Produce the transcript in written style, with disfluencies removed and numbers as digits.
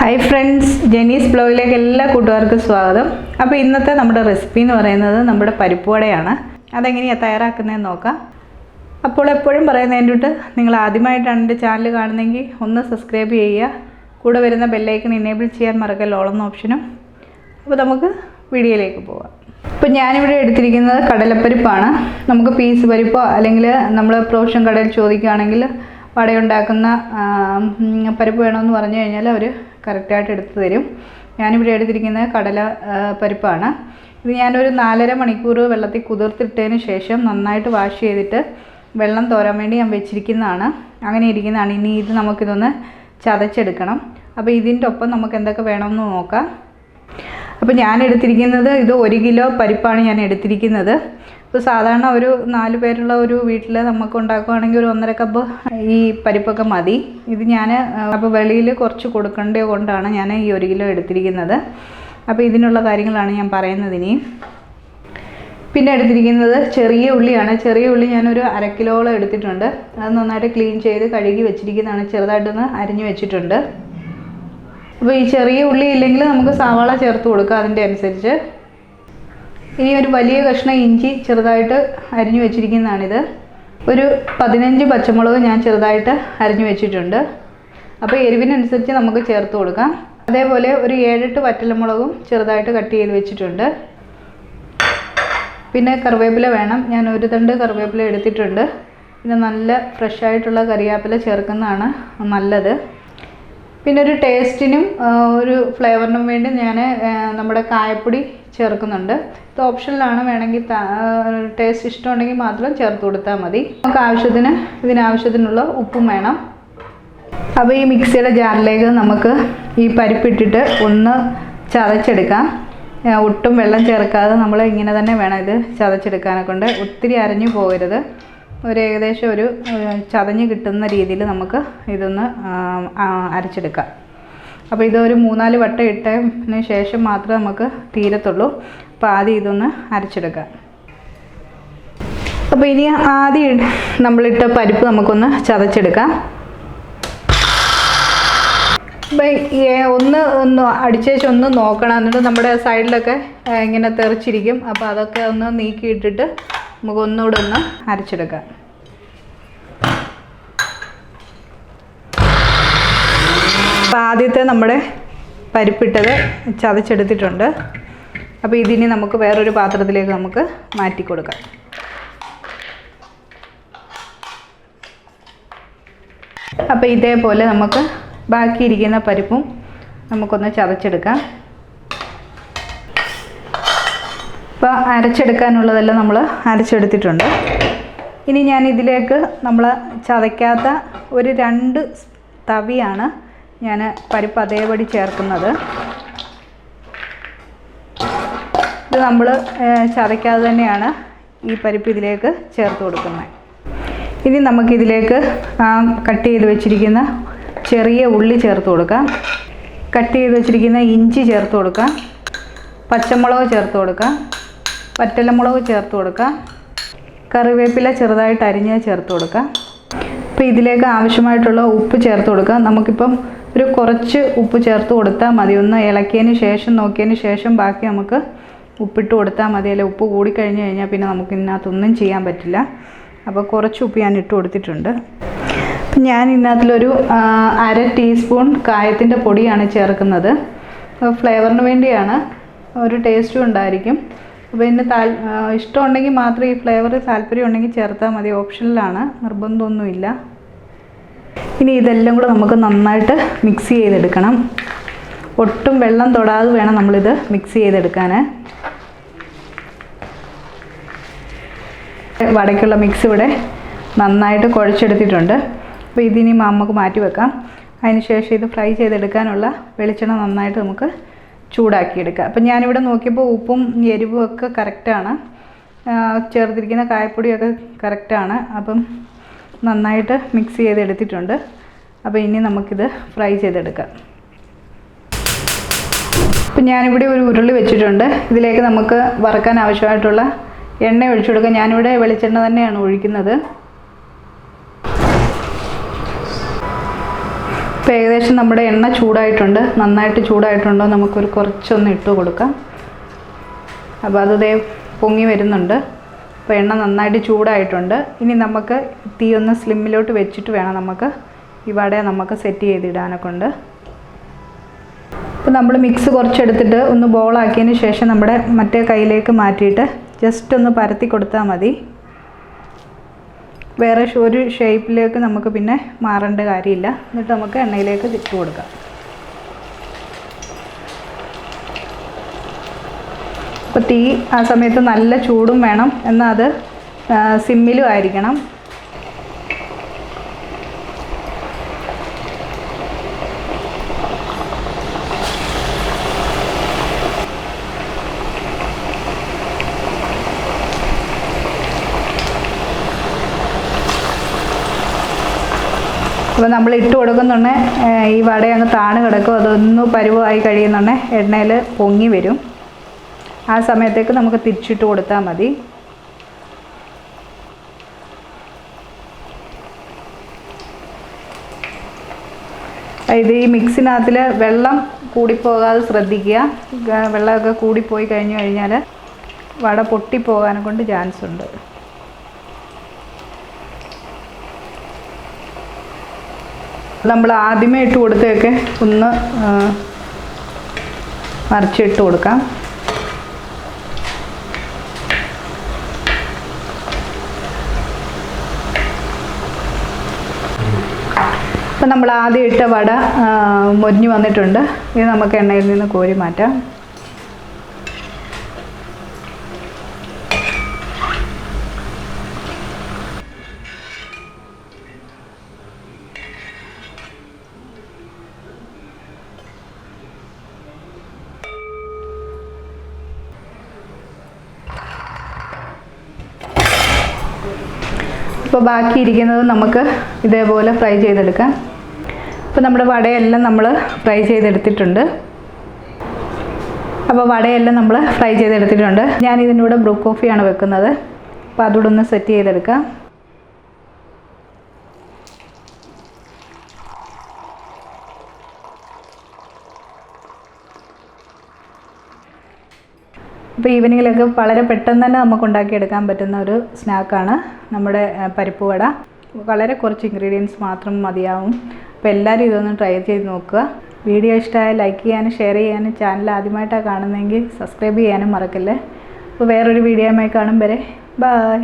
Hi friends, ജെനീസ് ബ്ലോഗിലേക്ക് എല്ലാ കൂട്ടുകാർക്കും സ്വാഗതം. അപ്പോൾ ഇന്നത്തെ നമ്മുടെ റെസിപ്പി എന്ന് പറയുന്നത് നമ്മുടെ പരിപ്പ് വടയാണ്. അതെങ്ങനെയാണ് തയ്യാറാക്കുന്നതെന്ന് നോക്കാം. അപ്പോൾ എപ്പോഴും പറയുന്നതിൻ്റെ തൊട്ട് നിങ്ങൾ ആദ്യമായിട്ടാണ് എൻ്റെ ചാനൽ കാണുന്നതെങ്കിൽ ഒന്ന് സബ്സ്ക്രൈബ് ചെയ്യുക. കൂടെ വരുന്ന ബെല്ലൈക്കൺ എനേബിൾ ചെയ്യാൻ മറക്കല്ല, ഓളെന്ന ഓപ്ഷനും. അപ്പോൾ നമുക്ക് വീഡിയോയിലേക്ക് പോകാം. ഇപ്പോൾ ഞാനിവിടെ എടുത്തിരിക്കുന്നത് കടലപ്പരിപ്പാണ്. നമുക്ക് പീസ് പരിപ്പോ അല്ലെങ്കിൽ നമ്മൾ പ്രൊവിഷൻ കടയിൽ ചോദിക്കുകയാണെങ്കിൽ വടയുണ്ടാക്കുന്ന പരിപ്പ് വേണമെന്ന് പറഞ്ഞു കഴിഞ്ഞാൽ അവർ കറക്റ്റായിട്ട് എടുത്തു തരും. ഞാനിവിടെ എടുത്തിരിക്കുന്നത് കടല പരിപ്പാണ്. ഇത് ഞാനൊരു 4.5 മണിക്കൂർ വെള്ളത്തിൽ കുതിർത്തിട്ടതിന് ശേഷം നന്നായിട്ട് വാഷ് ചെയ്തിട്ട് വെള്ളം തോരാൻ വേണ്ടി ഞാൻ വെച്ചിരിക്കുന്നതാണ്. അങ്ങനെ ഇരിക്കുന്നതാണ്. ഇനി ഇത് നമുക്കിതൊന്ന് ചതച്ചെടുക്കണം. അപ്പോൾ ഇതിൻ്റെ ഒപ്പം നമുക്ക് എന്തൊക്കെ വേണമെന്ന് നോക്കാം. അപ്പോൾ ഞാൻ എടുത്തിരിക്കുന്നത് ഇത് 1 കിലോ പരിപ്പാണ് ഞാൻ എടുത്തിരിക്കുന്നത്. ഇപ്പോൾ സാധാരണ ഒരു 4 പേരുള്ള ഒരു വീട്ടിൽ നമുക്ക് ഉണ്ടാക്കുകയാണെങ്കിൽ ഒരു 1.5 കപ്പ് ഈ പരിപ്പൊക്കെ മതി. ഇത് ഞാൻ അപ്പോൾ വെളിയിൽ കുറച്ച് കൊടുക്കേണ്ടത് കൊണ്ടാണ് ഞാൻ ഈ 1 കിലോ എടുത്തിരിക്കുന്നത്. അപ്പോൾ ഇതിനുള്ള കാര്യങ്ങളാണ് ഞാൻ പറയുന്നത്. ഇനി പിന്നെ എടുത്തിരിക്കുന്നത് ചെറിയ ഉള്ളിയാണ്. ചെറിയ ഉള്ളി ഞാനൊരു 1/2 കിലോളം എടുത്തിട്ടുണ്ട്. അത് നന്നായിട്ട് ക്ലീൻ ചെയ്ത് കഴുകി വെച്ചിരിക്കുന്നതാണ്. ചെറുതായിട്ടൊന്ന് അരിഞ്ഞു വെച്ചിട്ടുണ്ട്. അപ്പോൾ ഈ ചെറിയ ഉള്ളി ഇല്ലെങ്കിൽ നമുക്ക് സവാള ചേർത്ത് കൊടുക്കുക അതിൻ്റെ അനുസരിച്ച്. ഇനി ഒരു വലിയ കഷ്ണം ഇഞ്ചി ചെറുതായിട്ട് അരിഞ്ഞു വെച്ചിരിക്കുന്നതാണിത്. ഒരു 15 പച്ചമുളക് ഞാൻ ചെറുതായിട്ട് അരിഞ്ഞു വെച്ചിട്ടുണ്ട്. അപ്പോൾ എരിവിനനുസരിച്ച് നമുക്ക് ചേർത്ത് കൊടുക്കാം. അതേപോലെ ഒരു 7-8 വറ്റൽമുളകും ചെറുതായിട്ട് കട്ട് ചെയ്ത് വെച്ചിട്ടുണ്ട്. പിന്നെ കറിവേപ്പില വേണം. ഞാൻ ഒരു തണ്ട് കറിവേപ്പില എടുത്തിട്ടുണ്ട്. പിന്നെ നല്ല ഫ്രഷായിട്ടുള്ള കറിവേപ്പില ചേർക്കുന്നതാണ് നല്ലത്. പിന്നെ ഒരു ടേസ്റ്റിനും ഒരു ഫ്ലേവറിനും വേണ്ടി ഞാൻ നമ്മുടെ കായപ്പൊടി ചേർക്കുന്നുണ്ട്. ഇത് ഓപ്ഷനിലാണ്, വേണമെങ്കിൽ ടേസ്റ്റ് ഇഷ്ടമുണ്ടെങ്കിൽ മാത്രം ചേർത്ത് കൊടുത്താൽ മതി. നമുക്ക് ഇതിനാവശ്യത്തിനുള്ള ഉപ്പും വേണം. അപ്പോൾ ഈ മിക്സിയുടെ ജാറിലേക്ക് നമുക്ക് ഈ പരിപ്പിട്ടിട്ട് ഒന്ന് ചതച്ചെടുക്കാം. ഒട്ടും വെള്ളം ചേർക്കാതെ നമ്മൾ ഇങ്ങനെ തന്നെ വേണം ഇത് ചതച്ചെടുക്കാനെ കൊണ്ട്. ഒത്തിരി അരഞ്ഞു പോകരുത്. ഏകദേശം ഒരു ചതഞ്ഞ് കിട്ടുന്ന രീതിയിൽ നമുക്ക് ഇതൊന്ന് അരച്ചെടുക്കാം. അപ്പോൾ ഇതൊരു 3-4 വട്ടം ഇട്ടതിന് ശേഷം മാത്രമേ നമുക്ക് തീരത്തുള്ളൂ. അപ്പോൾ ആദ്യം ഇതൊന്ന് അരച്ചെടുക്കാം. അപ്പോൾ ഇനി ആദ്യം നമ്മളിട്ട പരിപ്പ് നമുക്കൊന്ന് ചതച്ചെടുക്കാം. അപ്പോൾ ഒന്ന് അടിച്ചേച്ച് ഒന്ന് നോക്കണം. എന്നിട്ട് നമ്മുടെ സൈഡിലൊക്കെ ഇങ്ങനെ തെറിച്ചിരിക്കും. അപ്പോൾ അതൊക്കെ ഒന്ന് നീക്കിയിട്ടിട്ട് നമുക്ക് ഒന്നുകൂടെ ഒന്ന് അരച്ചെടുക്കാം. അപ്പോൾ ആദ്യത്തെ നമ്മുടെ പരിപ്പിട്ടത് ചതച്ചെടുത്തിട്ടുണ്ട്. അപ്പോൾ ഇതിനി നമുക്ക് വേറൊരു പാത്രത്തിലേക്ക് നമുക്ക് മാറ്റി കൊടുക്കാം. അപ്പോൾ ഇതേപോലെ നമുക്ക് ബാക്കിയിരിക്കുന്ന പരിപ്പും നമുക്കൊന്ന് ചതച്ചെടുക്കാം. അപ്പോൾ അരച്ചെടുക്കാനുള്ളതെല്ലാം നമ്മൾ അരച്ചെടുത്തിട്ടുണ്ട്. ഇനി ഞാൻ ഇതിലേക്ക് നമ്മൾ ചതയ്ക്കാത്ത ഒരു 2 തവിയാണ് ഞാൻ പരിപ്പ് അതേപടി ചേർക്കുന്നത്. ഇത് നമ്മൾ ചതയ്ക്കാതെ തന്നെയാണ് ഈ പരിപ്പ് ഇതിലേക്ക് ചേർത്ത് കൊടുക്കുന്നത്. ഇനി നമുക്കിതിലേക്ക് കട്ട് ചെയ്ത് വെച്ചിരിക്കുന്ന ചെറിയ ഉള്ളി ചേർത്ത് കൊടുക്കാം. കട്ട് ചെയ്ത് വെച്ചിരിക്കുന്ന ഇഞ്ചി ചേർത്ത് കൊടുക്കാം. പച്ചമുളക് ചേർത്ത് കൊടുക്കാം. വറ്റൽമുളക് ചേർത്ത് കൊടുക്കാം. കറിവേപ്പില ചെറുതായിട്ട് അരിഞ്ഞ് ചേർത്ത് കൊടുക്കാം. അപ്പോൾ ഇതിലേക്ക് ആവശ്യമായിട്ടുള്ള ഉപ്പ് ചേർത്ത് കൊടുക്കാം. നമുക്കിപ്പം ഒരു കുറച്ച് ഉപ്പ് ചേർത്ത് കൊടുത്താൽ മതി. ഒന്ന് ഇളക്കിയതിന് ശേഷം നോക്കിയതിന് ശേഷം ബാക്കി നമുക്ക് ഉപ്പിട്ട് കൊടുത്താൽ മതി. അല്ലെ ഉപ്പ് കൂടിക്കഴിഞ്ഞ് കഴിഞ്ഞാൽ പിന്നെ നമുക്ക് ഇതിനകത്തൊന്നും ചെയ്യാൻ പറ്റില്ല. അപ്പോൾ കുറച്ച് ഉപ്പ് ഞാൻ ഇട്ട് കൊടുത്തിട്ടുണ്ട്. ഞാൻ ഇതിനകത്തിലൊരു 1/2 ടീസ്പൂൺ കായത്തിൻ്റെ പൊടിയാണ് ചേർക്കുന്നത്. ഫ്ലേവറിന് വേണ്ടിയാണ്, ഒരു ടേസ്റ്റും ഉണ്ടായിരിക്കും. അപ്പോൾ ഇതിന് ഇഷ്ടമുണ്ടെങ്കിൽ മാത്രം ഈ ഫ്ലേവർ താല്പര്യം ഉണ്ടെങ്കിൽ ചേർത്താൽ മതി. ഓപ്ഷനിലാണ്, നിർബന്ധമൊന്നുമില്ല. ഇനി ഇതെല്ലാം കൂടെ നമുക്ക് നന്നായിട്ട് മിക്സ് ചെയ്തെടുക്കണം. ഒട്ടും വെള്ളം തൊടാതെ വേണം നമ്മളിത് മിക്സ് ചെയ്തെടുക്കാൻ. വടക്കുള്ള മിക്സ് ഇവിടെ നന്നായിട്ട് കുഴച്ചെടുത്തിട്ടുണ്ട്. അപ്പോൾ ഇതിനി നമുക്ക് മാറ്റി വെക്കാം. അതിന് ശേഷം ഇത് ഫ്രൈ ചെയ്തെടുക്കാനുള്ള വെളിച്ചെണ്ണ നന്നായിട്ട് നമുക്ക് ചൂടാക്കിയെടുക്കുക. അപ്പം ഞാനിവിടെ നോക്കിയപ്പോൾ ഉപ്പും എരിവും ഒക്കെ കറക്റ്റാണ്. ചേർത്തിരിക്കുന്ന കായപ്പൊടിയൊക്കെ കറക്റ്റാണ്. അപ്പം നന്നായിട്ട് മിക്സ് ചെയ്തെടുത്തിട്ടുണ്ട്. അപ്പോൾ ഇനി നമുക്കിത് ഫ്രൈ ചെയ്തെടുക്കാം. അപ്പം ഞാനിവിടെ ഒരു ഉരുളി വെച്ചിട്ടുണ്ട്. ഇതിലേക്ക് നമുക്ക് വറുക്കാൻ ആവശ്യമായിട്ടുള്ള എണ്ണ ഒഴിച്ചു കൊടുക്കാം. ഞാനിവിടെ വെളിച്ചെണ്ണ തന്നെയാണ് ഒഴിക്കുന്നത്. അപ്പോൾ ഏകദേശം നമ്മുടെ എണ്ണ ചൂടായിട്ടുണ്ട്. നന്നായിട്ട് ചൂടായിട്ടുണ്ടോ നമുക്കൊരു കുറച്ചൊന്ന് ഇട്ട് കൊടുക്കാം. അപ്പോൾ അത് ദേ പൊങ്ങി വരുന്നുണ്ട്. അപ്പോൾ എണ്ണ നന്നായിട്ട് ചൂടായിട്ടുണ്ട്. ഇനി നമുക്ക് തീ ഒന്ന് സ്ലിമ്മിലോട്ട് വെച്ചിട്ട് വേണം നമുക്ക് ഈ വട നമുക്ക് സെറ്റ് ചെയ്തിടാനൊക്കെ ഉണ്ട്. അപ്പോൾ നമ്മൾ മിക്സ് കുറച്ചെടുത്തിട്ട് ഒന്ന് ബോളാക്കിയതിന് ശേഷം നമ്മുടെ മറ്റേ കയ്യിലേക്ക് മാറ്റിയിട്ട് ജസ്റ്റ് ഒന്ന് പരത്തി കൊടുത്താൽ മതി. വേറെ ഒരു ഷേപ്പിലേക്ക് നമുക്ക് പിന്നെ മാറേണ്ട കാര്യമില്ല. എന്നിട്ട് നമുക്ക് എണ്ണയിലേക്ക് ഇട്ട് കൊടുക്കാം. അപ്പോൾ തീ ആ സമയത്ത് നല്ല ചൂടും വേണം, എന്നാൽ അത് സിമ്മിലും ആയിരിക്കണം. അപ്പോൾ നമ്മൾ ഇട്ട് കൊടുക്കുന്നുണ്ടെ ഈ വട അങ്ങ് താണ് കിടക്കും. അതൊന്ന് പരുവമായി കഴിയുന്നുണ്ടെ എണ്ണയിൽ പൊങ്ങി വരും. ആ സമയത്തേക്ക് നമുക്ക് തിരിച്ചിട്ട് കൊടുത്താൽ മതി. ഇത് ഈ മിക്സിനകത്തിൽ വെള്ളം കൂടിപ്പോകാതെ ശ്രദ്ധിക്കുക. വെള്ളമൊക്കെ കൂടിപ്പോയി കഴിഞ്ഞു കഴിഞ്ഞാൽ വട പൊട്ടിപ്പോകാനെ കൊണ്ട് ചാൻസ് ഉണ്ട്. നമ്മൾ ആദ്യമേ ഇട്ട് കൊടുത്തൊക്കെ ഒന്ന് മറിച്ചിട്ട് കൊടുക്കാം. അപ്പോൾ നമ്മൾ ആദ്യം ഇട്ട വട മൊരിഞ്ഞ് വന്നിട്ടുണ്ട്. ഇത് നമുക്ക് എണ്ണയിൽ നിന്ന് കോരി മാറ്റാം. അപ്പോൾ ബാക്കിയിരിക്കുന്നത് നമുക്ക് ഇതേപോലെ ഫ്രൈ ചെയ്തെടുക്കാം. ഇപ്പോൾ നമ്മുടെ വടയെല്ലാം നമ്മൾ ഫ്രൈ ചെയ്തെടുത്തിട്ടുണ്ട്. അപ്പോൾ വടയെല്ലാം നമ്മൾ ഫ്രൈ ചെയ്തെടുത്തിട്ടുണ്ട്. ഞാൻ ഇതിൻ്റെ കൂടെ ബ്രൂ കോഫിയാണ് വെക്കുന്നത്. അപ്പോൾ അതുകൂടെ ഒന്ന് സെറ്റ് ചെയ്തെടുക്കാം. അപ്പോൾ ഈവനിങ്ങിലൊക്കെ വളരെ പെട്ടെന്ന് തന്നെ നമുക്ക് ഉണ്ടാക്കിയെടുക്കാൻ പറ്റുന്ന ഒരു സ്നാക്കാണ് നമ്മുടെ പരിപ്പ് വട. വളരെ കുറച്ച് ഇൻഗ്രീഡിയൻസ് മാത്രം മതിയാവും. അപ്പോൾ എല്ലാവരും ഇതൊന്ന് ട്രൈ ചെയ്ത് നോക്കുക. വീഡിയോ ഇഷ്ടമായ ലൈക്ക് ചെയ്യാനും ഷെയർ ചെയ്യാനും, ചാനൽ ആദ്യമായിട്ടാണ് കാണുന്നതെങ്കിൽ സബ്സ്ക്രൈബ് ചെയ്യാനും മറക്കല്ലേ. അപ്പോൾ വേറൊരു വീഡിയോയുമായി കാണും വരെ ബൈ.